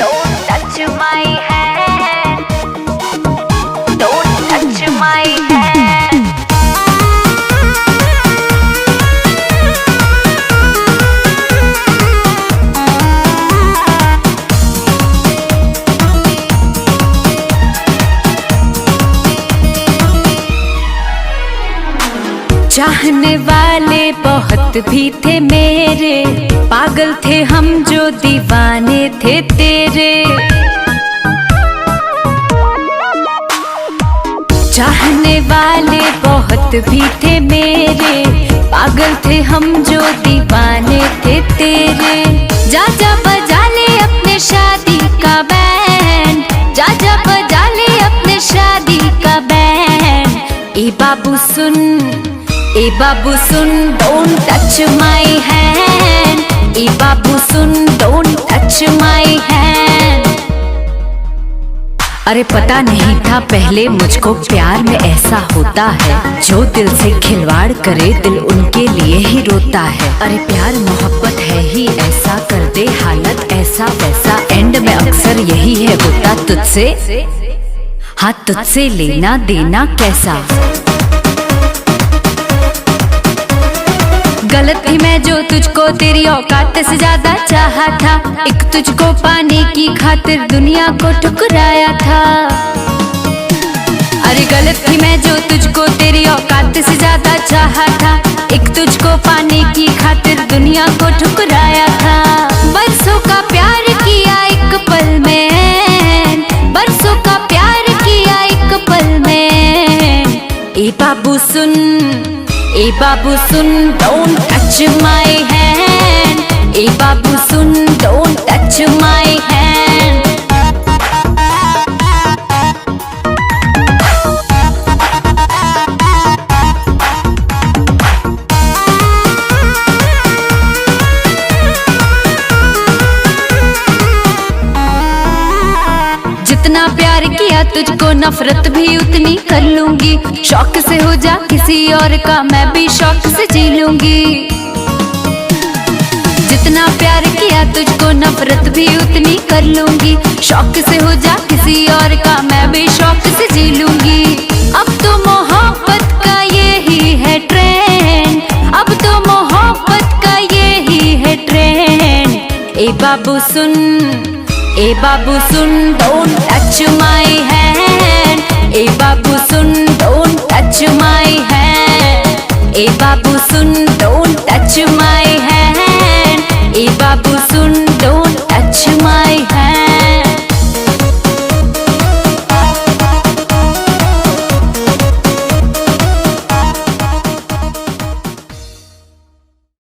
Don't touch my hand. Don't touch my hand. चाहने वाले बहुत भी थे मेरे, पागल थे हम जो दीवाने थे तेरे। चाहने वाले बहुत भी थे मेरे, पागल थे हम जो दीवाने थे तेरे। जा जा बजा ले अपने शादी का बैंड, जा जा बजा ले अपने शादी का बैंड। ए बाबू सुन, ए बाबू सुन, don't touch my hand. ए बाबू सुन, don't touch my hand. अरे पता नहीं था पहले मुझको प्यार में ऐसा होता है, जो दिल से खिलवाड़ करे दिल उनके लिए ही रोता है। अरे प्यार मोहब्बत है ही ऐसा, कर दे हालत ऐसा वैसा, एंड में अक्सर यही है होता तुझसे, हाँ तुझसे लेना देना कैसा। गलत थी मैं जो तुझको तेरी औकात से ज्यादा चाहा था, एक तुझको पाने की खातिर दुनिया को ठुकराया था। अरे गलत थी मैं जो तुझको तेरी औकात से ज्यादा चाहा था, एक तुझको पाने की खातिर दुनिया को ठुकराया था। बरसों का प्यार किया एक पल में, बरसों का प्यार किया एक पल में। ए बाबू सुन, ए बाबू सुन, don't touch my hand. ए बाबू सुन, don't touch my hand. जितना प्यार किया तुझको नफरत भी उतनी कर लूंगी, शौक से हो जा किसी और का मैं भी शौक से जी लूंगी। जितना प्यार किया तुझको नफरत भी उतनी कर लूंगी, शौक से हो जा किसी और का मैं भी शौक से जी लूंगी। अब तो मोहब्बत का यही है ट्रेंड, अब तो मोहब्बत का यही है ट्रेंड। ए बाबू सुन, ए बाबू सुन, don't touch my hand. ए बाबू सुन, don't touch my hand. ए बाबू सुन, don't touch my hand. ए बाबू सुन, don't